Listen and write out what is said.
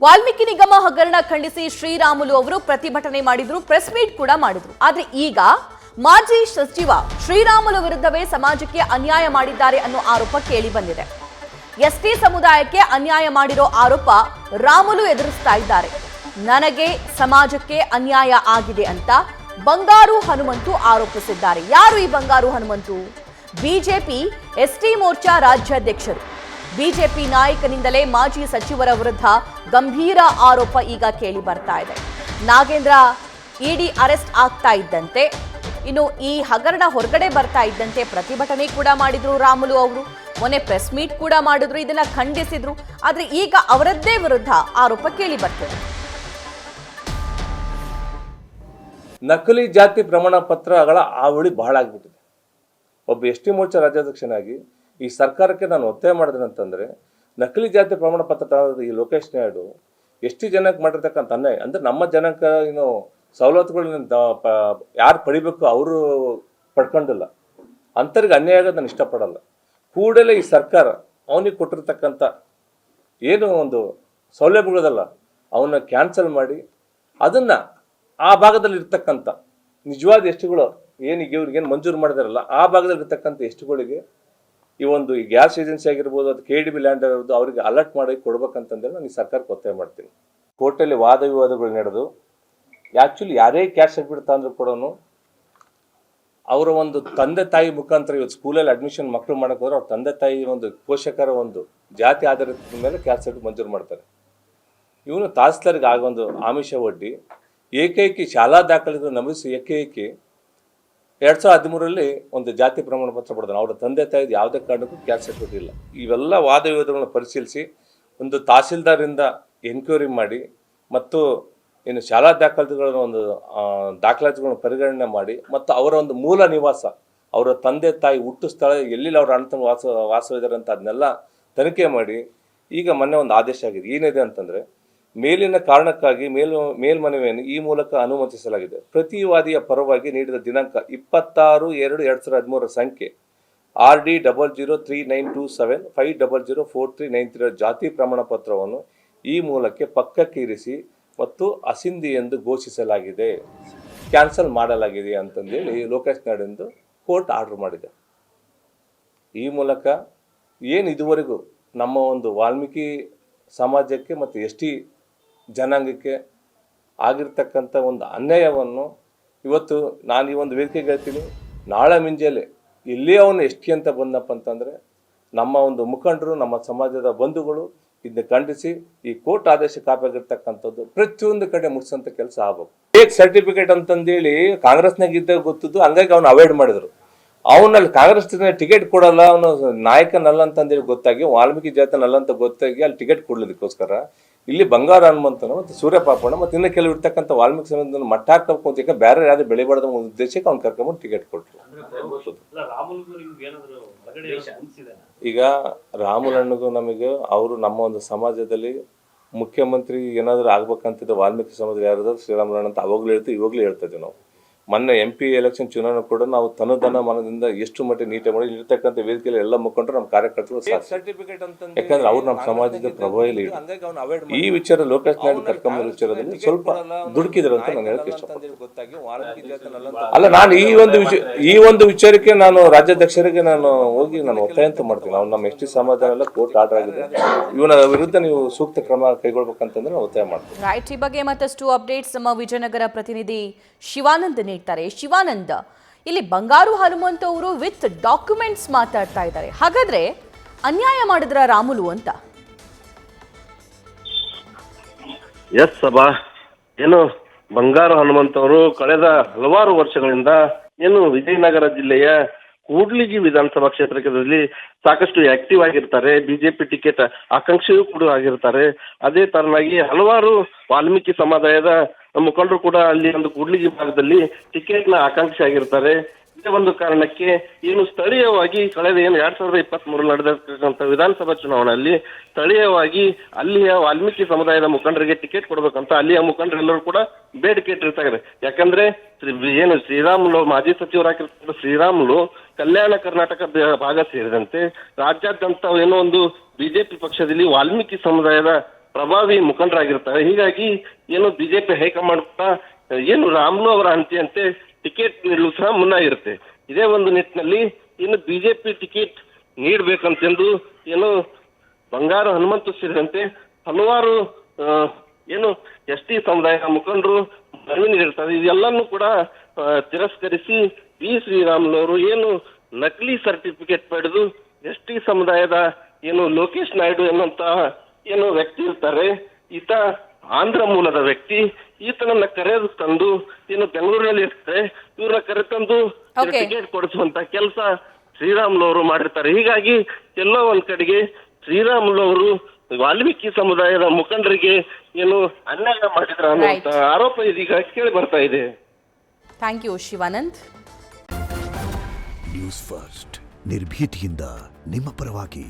ವಾಲ್ಮೀಕಿ ನಿಗಮ ಹಗರಣ ಖಂಡಿಸಿ ಶ್ರೀರಾಮುಲು ಅವರು ಪ್ರತಿಭಟನೆ ಮಾಡಿದ್ರು, ಪ್ರೆಸ್ ಮೀಟ್ ಕೂಡ ಮಾಡಿದ್ರು. ಆದ್ರೆ ಈಗ ಮಾಜಿ ಸಚಿವ ಶ್ರೀರಾಮುಲು ವಿರುದ್ಧವೇ ಸಮಾಜಕ್ಕೆ ಅನ್ಯಾಯ ಮಾಡಿದ್ದಾರೆ ಅನ್ನೋ ಆರೋಪ ಕೇಳಿ ಬಂದಿದೆ. ಎಸ್ಟಿ ಸಮುದಾಯಕ್ಕೆ ಅನ್ಯಾಯ ಮಾಡಿರೋ ಆರೋಪ ರಾಮುಲು ಎದುರಿಸ್ತಾ ಇದ್ದಾರೆ. ನನಗೆ ಸಮಾಜಕ್ಕೆ ಅನ್ಯಾಯ ಆಗಿದೆ ಅಂತ ಬಂಗಾರು ಹನುಮಂತು ಆರೋಪಿಸಿದ್ದಾರೆ. ಯಾರು ಈ ಬಂಗಾರು ಹನುಮಂತು? ಬಿಜೆಪಿ ಎಸ್ಟಿ ಮೋರ್ಚಾ ರಾಜ್ಯಾಧ್ಯಕ್ಷರು. ಬಿಜೆಪಿ ನಾಯಕನಿಂದಲೇ ಮಾಜಿ ಸಚಿವರ ವಿರುದ್ಧ ಗಂಭೀರ ಆರೋಪ ಈಗ ಕೇಳಿ ಬರ್ತಾ ಇದೆ. ನಾಗೇಂದ್ರ ಇಡಿ ಅರೆಸ್ಟ್ ಆಗ್ತಾ ಇದ್ದಂತೆ, ಇನ್ನು ಈ ಹಗರಣ ಹೊರಗಡೆ ಬರ್ತಾ ಇದ್ದಂತೆ ಪ್ರತಿಭಟನೆ ಕೂಡ ಮಾಡಿದ್ರು ರಾಮುಲು ಅವರು. ಮೊನ್ನೆ ಪ್ರೆಸ್ ಮೀಟ್ ಕೂಡ ಮಾಡಿದ್ರು, ಇದನ್ನ ಖಂಡಿಸಿದ್ರು. ಆದ್ರೆ ಈಗ ಅವರದ್ದೇ ವಿರುದ್ಧ ಆರೋಪ ಕೇಳಿ ಬರ್ತಿದೆ. ನಕಲಿ ಜಾತಿ ಪ್ರಮಾಣ ಪತ್ರಗಳ ಹಾವಳಿ ಬಹಳ ಆಗ್ಬಿಟ್ಟಿದೆ. ಒಬ್ಬ ಎಸ್ ಟಿ ಮೋರ್ಚಾ ರಾಜ್ಯಾಧ್ಯಕ್ಷನಾಗಿ ಈ ಸರ್ಕಾರಕ್ಕೆ ನಾನು ಒತ್ತಾಯ ಮಾಡಿದೆ ಅಂತಂದ್ರೆ, ನಕಲಿ ಜಾತಿ ಪ್ರಮಾಣ ಪತ್ರ ಈ ಲೋಕೇಶ್ ನಾಯ್ಡು ಎಷ್ಟು ಜನಕ್ಕೆ ಮಾಡಿರ್ತಕ್ಕಂಥ ಅನ್ಯಾಯ ಅಂದ್ರೆ, ನಮ್ಮ ಜನಕ್ಕೆ ಏನು ಸವಲತ್ತುಗಳನ್ನ ಯಾರು ಪಡಿಬೇಕು ಅವರು ಪಡ್ಕೊಂಡಿಲ್ಲ, ಅಂಥವ್ರಿಗೆ ಅನ್ಯಾಯ ಆಗೋದು ನಾನು ಇಷ್ಟಪಡಲ್ಲ. ಕೂಡಲೇ ಈ ಸರ್ಕಾರ ಅವನಿಗೆ ಕೊಟ್ಟಿರ್ತಕ್ಕಂಥ ಏನು ಒಂದು ಸೌಲಭ್ಯಗಳದಲ್ಲ ಅವನ್ನ ಕ್ಯಾನ್ಸಲ್ ಮಾಡಿ ಅದನ್ನ ಆ ಭಾಗದಲ್ಲಿ ಇರ್ತಕ್ಕಂಥ ನಿಜವಾದ ಎಷ್ಟುಗಳು ಏನೀಗ ಇವ್ರಿಗೇನು ಮಂಜೂರು ಮಾಡಿದಾರಲ್ಲ ಆ ಭಾಗದಲ್ಲಿ ಇರ್ತಕ್ಕಂಥ ಎಷ್ಟುಗಳಿಗೆ ಈ ಒಂದು ಈ ಗ್ಯಾಸ್ ಏಜೆನ್ಸಿ ಆಗಿರ್ಬೋದು, ಅದು KDB ಲ್ಯಾಂಡ್ ಆಗಿರ್ಬೋದು, ಅವರಿಗೆ ಅಲರ್ಟ್ ಮಾಡಿ ಕೊಡ್ಬೇಕಂತಂದೇಳಿ ನಾನು ಈ ಸರ್ಕಾರಕ್ಕೆ ಒತ್ತಾಯ ಮಾಡ್ತೀನಿ. ಕೋರ್ಟಲ್ಲಿ ವಾದ ವಿವಾದಗಳು ನಡೆದು ಆ್ಯಕ್ಚುಲಿ ಯಾರೇ ಕ್ಯಾಸ್ಟ್ ಸರ್ಟಿಫಿಕೇಟ್ ತಂದ್ರು ಕೂಡ ಅವರ ಒಂದು ತಂದೆ ತಾಯಿ ಮುಖಾಂತರ ಇವತ್ತು ಸ್ಕೂಲಲ್ಲಿ ಅಡ್ಮಿಷನ್ ಮಕ್ಕಳು ಮಾಡೋಕೆ ಹೋದ್ರೆ ಅವ್ರ ತಂದೆ ತಾಯಿ ಒಂದು ಪೋಷಕರ ಒಂದು ಜಾತಿ ಆಧಾರದ ಮೇಲೆ ಕ್ಯಾಸ್ಟ್ ಸರ್ಟಿಫಿಕೇಟ್ ಮಂಜೂರು ಮಾಡ್ತಾರೆ. ಇವನು ತಹಸೀಲ್ದಾರ್ಗೆ ಆಗೊಂದು ಆಮಿಷ ಒಡ್ಡಿ ಏಕೈಕಿ ಶಾಲಾ ದಾಖಲೆಗಳನ್ನು ನಮೂದಿಸಿ ಏಕೈಕಿ 2013ರಲ್ಲಿ ಒಂದು ಜಾತಿ ಪ್ರಮಾಣ ಪತ್ರ ಪಡೆದ ಅವರ ತಂದೆ ತಾಯಿದು ಯಾವುದೇ ಕಾರಣಕ್ಕೂ ಕ್ಯಾಸ್ಟ್ ಸರ್ಟಿಫಿಕೇಟ್ ಇಲ್ಲ. ಇವೆಲ್ಲ ವಾದ ವಿವಾದಗಳನ್ನು ಪರಿಶೀಲಿಸಿ ಒಂದು ತಹಸೀಲ್ದಾರಿಂದ ಎನ್ಕ್ವೈರಿ ಮಾಡಿ ಮತ್ತು ಇನ್ನು ಶಾಲಾ ದಾಖಲಾತಿಗಳನ್ನು ಒಂದು ದಾಖಲಾತಿಗಳನ್ನು ಪರಿಗಣನೆ ಮಾಡಿ ಮತ್ತು ಅವರ ಒಂದು ಮೂಲ ನಿವಾಸ, ಅವರ ತಂದೆ ತಾಯಿ ಹುಟ್ಟು ಸ್ಥಳ ಎಲ್ಲಿ ಅವರ ಅಣ್ಣ ತಮ್ಮ ವಾಸವಿದ್ದಾರೆ ಅಂತ ಅದನ್ನೆಲ್ಲ ತನಿಖೆ ಮಾಡಿ ಈಗ ಮೊನ್ನೆ ಒಂದು ಆದೇಶ ಆಗಿದೆ. ಏನಿದೆ ಅಂತಂದರೆ, ಮೇಲಿನ ಕಾರಣಕ್ಕಾಗಿ ಮೇಲ್ಮನವಿಯನ್ನು ಈ ಮೂಲಕ ಅನುಮತಿಸಲಾಗಿದೆ. ಪ್ರತಿ ವಾದಿಯ ಪರವಾಗಿ ನೀಡಿದ ದಿನಾಂಕ 26/2/2013 ಸಂಖ್ಯೆ RD003927 5004393 ಜಾತಿ ಪ್ರಮಾಣ ಪತ್ರವನ್ನು ಈ ಮೂಲಕ್ಕೆ ಪಕ್ಕಕ್ಕೆ ಇರಿಸಿ ಮತ್ತು ಅಸಿಂಧಿ ಎಂದು ಘೋಷಿಸಲಾಗಿದೆ, ಕ್ಯಾನ್ಸಲ್ ಮಾಡಲಾಗಿದೆ ಅಂತಂದೇಳಿ ಲೋಕೇಶ್ ನಾಯ್ಡು ಕೋರ್ಟ್ ಆರ್ಡರ್ ಮಾಡಿದೆ. ಈ ಮೂಲಕ ಏನು ಇದುವರೆಗೂ ನಮ್ಮ ಒಂದು ವಾಲ್ಮೀಕಿ ಸಮಾಜಕ್ಕೆ ಮತ್ತು ST ಜನಾಂಗಕ್ಕೆ ಆಗಿರ್ತಕ್ಕಂಥ ಒಂದು ಅನ್ಯಾಯವನ್ನು ಇವತ್ತು ನಾನು ಈ ಒಂದು ವೇದಿಕೆಗೆ ಹೇಳ್ತೀನಿ. ನಾಳೆ ಮುಂಜಾನೆ ಇಲ್ಲೇ ಅವನು ST ಅಂತ ಬಂದಪ್ಪ ಅಂತಂದರೆ ನಮ್ಮ ಒಂದು ಮುಖಂಡರು, ನಮ್ಮ ಸಮಾಜದ ಬಂಧುಗಳು ಇದನ್ನ ಖಂಡಿಸಿ ಈ ಕೋರ್ಟ್ ಆದೇಶ ಕಾಪಿ ಆಗಿರ್ತಕ್ಕಂಥದ್ದು ಪ್ರತಿಯೊಂದು ಕಡೆ ಮುಗಿಸೋಂಥ ಕೆಲಸ ಆಗ್ಬೇಕು. ಫೇಕ್ ಸರ್ಟಿಫಿಕೇಟ್ ಅಂತಂದೇಳಿ ಕಾಂಗ್ರೆಸ್ನಾಗ ಇದ್ದಾಗ ಗೊತ್ತಿದ್ದು, ಹಂಗಾಗಿ ಅವನು ಅವಾಯ್ಡ್ ಮಾಡಿದ್ರು. ಅವನಲ್ಲಿ ಕಾಂಗ್ರೆಸ್ ಟಿಕೆಟ್ ಕೊಡಲ್ಲ, ಅವನು ನಾಯಕನಲ್ಲ ಅಂತಂದೇಳಿ ಗೊತ್ತಾಗಿ, ವಾಲ್ಮೀಕಿ ಜಾತನಲ್ಲ ಅಂತ ಗೊತ್ತಾಗಿ ಅಲ್ಲಿ ಟಿಕೆಟ್ ಕೊಡ್ಲಿದಕ್ಕೋಸ್ಕರ ಇಲ್ಲಿ ಬಂಗಾರ ಹನುಮಂತನ ಮತ್ತು ಸೂರ್ಯಪಾಪಣ್ಣ ಮತ್ತು ಇನ್ನು ಕೆಲವು ಇರ್ತಕ್ಕಂಥ ವಾಲ್ಮೀಕಿ ಸಮಾಜದ ಮಟ್ಟ ಹಾಕಬೇಕು ಅಂತ ಬೇರೆ ಯಾವ್ದು ಬೆಳೆಬಾರ್ದ ಉದ್ದೇಶಕ್ಕೆ ಅವ್ನು ಕರ್ಕೊಂಡ್ಬಂದು ಟಿಕೆಟ್ ಕೊಟ್ಟರು. ಈಗ ರಾಮುಲಣ್ಣಗೂ ನಮಗೆ ಅವರು ನಮ್ಮ ಒಂದು ಸಮಾಜದಲ್ಲಿ ಮುಖ್ಯಮಂತ್ರಿ ಏನಾದರೂ ಆಗ್ಬೇಕಂತಿದ್ರೆ ವಾಲ್ಮೀಕಿ ಸಮಾಜದಲ್ಲಿ ಯಾರಾದ್ರೂ ಶ್ರೀರಾಮುಲಣ್ಣ ಅಂತ ಅವಾಗಲೂ ಹೇಳ್ತೀವಿ, ಇವಾಗಲೂ ಹೇಳ್ತಾ ಇದ್ದೀವಿ ನಾವು. ಮೊನ್ನೆ MP ಎಲೆಕ್ಷನ್ ಚುನಾವಣೆ ಕೂಡ ನಾವು ತನುಧನ ಮನದಿಂದ ಎಷ್ಟು ಮಟ್ಟಿಗೆ ನೀಟಾಗಿ ಮಾಡಿ ಇರ್ತಕ್ಕಂಥ ವೇದಿಕೆಯಲ್ಲಿ ಎಲ್ಲ ಮುಖಂಡರು ನಮ್ಮ ಕಾರ್ಯಕರ್ತರು ಸರ್ಟಿಫಿಕೇಟ್ ಅಂತ, ಯಾಕಂದ್ರೆ ಅವ್ರು ನಮ್ಮ ಸಮಾಜದ ಪ್ರಭಾವ ಇಲ್ಲ. ಈ ವಿಚಾರ ಲೋಕೇಶ್ ನಾಯ್ಡು ಕರ್ಕೊಂಬ ವಿಚಾರದಲ್ಲಿ ಸ್ವಲ್ಪ ದುಡುಕಿದ್ರು ಅಂತ ನಾನು ಹೇಳಕ್ ಇಷ್ಟಪಡ್ತೀನಿ. ಅಲ್ಲ, ನಾನು ಈ ಒಂದು ವಿಚಾರಕ್ಕೆ ನಾನು ರಾಜ್ಯಾಧ್ಯಕ್ಷರಿಗೆ ನಾನು ಹೋಗಿ ನಾನು ಒತ್ತಾಯ ಅಂತ ಮಾಡ್ತೀನಿ. ಅವ್ನು ನಮ್ಮ ST ಸಮಾಜ ಎಲ್ಲ ಕೋರ್ಟ್ ಆರ್ಡರ್ ಆಗಿದೆ, ಇವನ ವಿರುದ್ಧ ನೀವು ಸೂಕ್ತ ಕ್ರಮ ಕೈಗೊಳ್ಬೇಕಂತಂದ್ರೆ ನಾನು ಒತ್ತಾಯ ಮಾಡ್ತೀನಿ. ರೈಟ್, ಈ ಬಗ್ಗೆ ಮತ್ತಷ್ಟು ಅಪ್ಡೇಟ್ಸ್ ನಮ್ಮ ವಿಜಯನಗರ ಪ್ರತಿನಿಧಿ ಶಿವಾನಂದ್ ನೀಡ್ತಾರೆ. ಶಿವಾನಂದ್, ಇಲ್ಲಿ ಬಂಗಾರು ಹನುಮಂತ ಅವರು ವಿತ್ ಡಾಕ್ಯುಮೆಂಟ್ಸ್ ಮಾತಾಡ್ತಾ ಇದ್ದಾರೆ. ಹಾಗಾದ್ರೆ ಅನ್ಯಾಯ ಮಾಡಿದ್ರ ರಾಮುಲು ಅಂತ? ಎಸ್ ಸಭಾ, ಏನು ಬಂಗಾರು ಹನುಮಂತ ಅವರು ಕಳೆದ ಹಲವಾರು ವರ್ಷಗಳಿಂದ ಏನು ವಿಜಯನಗರ ಜಿಲ್ಲೆಯ ಕೂಡ್ಲಿಗಿ ವಿಧಾನಸಭಾ ಕ್ಷೇತ್ರದಲ್ಲಿ ಸಾಕಷ್ಟು ಆಕ್ಟಿವ್ ಆಗಿರ್ತಾರೆ. ಬಿಜೆಪಿ ಟಿಕೆಟ್ ಆಕಾಂಕ್ಷಿಯೂ ಕೂಡ ಆಗಿರ್ತಾರೆ. ಅದೇ ತರನಾಗಿ ಹಲವಾರು ವಾಲ್ಮೀಕಿ ಸಮುದಾಯದ ಮುಖಂಡರು ಕೂಡ ಅಲ್ಲಿ ಒಂದು ಕೂಡ್ಲಿಗಿ ಭಾಗದಲ್ಲಿ ಟಿಕೆಟ್ನ ಆಕಾಂಕ್ಷಿ ಆಗಿರ್ತಾರೆ. ಇದೇ ಒಂದು ಕಾರಣಕ್ಕೆ ಏನು ಸ್ಥಳೀಯವಾಗಿ ಕಳೆದ 2023 ನಡೆದಿರ್ತಕ್ಕಂಥ ವಿಧಾನಸಭಾ ಚುನಾವಣೆಯಲ್ಲಿ ಸ್ಥಳೀಯವಾಗಿ ಅಲ್ಲಿಯ ವಾಲ್ಮೀಕಿ ಸಮುದಾಯದ ಮುಖಂಡರಿಗೆ ಟಿಕೆಟ್ ಕೊಡ್ಬೇಕಂತ ಅಲ್ಲಿಯ ಮುಖಂಡರೆಲ್ಲರೂ ಕೂಡ ಬೇಡಿಕೆ ಇಟ್ಟಿರ್ತಾರೆ. ಯಾಕಂದ್ರೆ ಏನು ಶ್ರೀರಾಮುಲು ಮಾಜಿ ಸಚಿವರಾಗಿರ್ತಕ್ಕಂಥ ಶ್ರೀರಾಮುಲು ಕಲ್ಯಾಣ ಕರ್ನಾಟಕ ಭಾಗ ಸೇರಿದಂತೆ ರಾಜ್ಯಾದ್ಯಂತ ಏನೋ ಒಂದು ಬಿಜೆಪಿ ಪಕ್ಷದಲ್ಲಿ ವಾಲ್ಮೀಕಿ ಸಮುದಾಯದ ಪ್ರಭಾವಿ ಮುಖಂಡರಾಗಿರ್ತಾರೆ. ಹೀಗಾಗಿ ಏನು ಬಿಜೆಪಿ ಹೈಕಮಾಂಡ್ ಕೂಡ ಏನು ರಾಮುಲು ಅವರ ಅಂತೆ ಟಿಕೆಟ್ ನೀಡಲು ಸಹ ಮುನ್ನಾಗಿರುತ್ತೆ. ಇದೇ ಒಂದು ನಿಟ್ಟಿನಲ್ಲಿ ಇನ್ನು ಬಿಜೆಪಿ ಟಿಕೆಟ್ ನೀಡಬೇಕಂತೆಂದು ಏನು ಬಂಗಾರು ಹನುಮಂತು ಸೇರಿದಂತೆ ಹಲವಾರು ಏನು ಎಸ್.ಟಿ ಸಮುದಾಯದ ಮುಖಂಡರು ಮನವಿ ನೀಡಿರ್ತಾರೆ. ಇದೆಲ್ಲನೂ ಕೂಡ ತಿರಸ್ಕರಿಸಿ ಬಿ ಶ್ರೀರಾಮುಲು ಅವರು ಏನು ನಕಲಿ ಸರ್ಟಿಫಿಕೇಟ್ ಪಡೆದು ಎಸ್.ಟಿ ಸಮುದಾಯದ ಏನು ಲೋಕೇಶ್ ನಾಯ್ಡು ಎನ್ನುವಂತಹ ಏನು ವ್ಯಕ್ತಿ ಇರ್ತಾರೆ, ಈತ ಆಂಧ್ರ ಮೂಲದ ವ್ಯಕ್ತಿ, ಈತನನ್ನ ಕರೆದು ತಂದು ಏನು ಬೆಂಗಳೂರಿನಲ್ಲಿ ಇರ್ತಾರೆ, ಇವ್ರನ್ನ ಕರೆತಂದು ಟಿಕೆಟ್ ಕೊಡಿಸುವಂತ ಕೆಲಸ ಶ್ರೀರಾಮುಲು ಅವರು ಮಾಡಿರ್ತಾರೆ. ಹೀಗಾಗಿ ಎಲ್ಲೋ ಒಂದ್ ಕಡೆಗೆ ಶ್ರೀರಾಮುಲು ಅವರು ವಾಲ್ಮೀಕಿ ಸಮುದಾಯದ ಮುಖಂಡರಿಗೆ ಏನು ಅನ್ಯಾಯ ಮಾಡಿದ್ರ ಅನ್ನುವಂತ ಆರೋಪ ಇದೀಗ ಕೇಳಿ ಬರ್ತಾ ಇದೆ. Thank you Shivanand. News first ನಿರ್ಭೀತಿಯಿಂದ ನಿಮ್ಮ ಪರವಾಗಿ.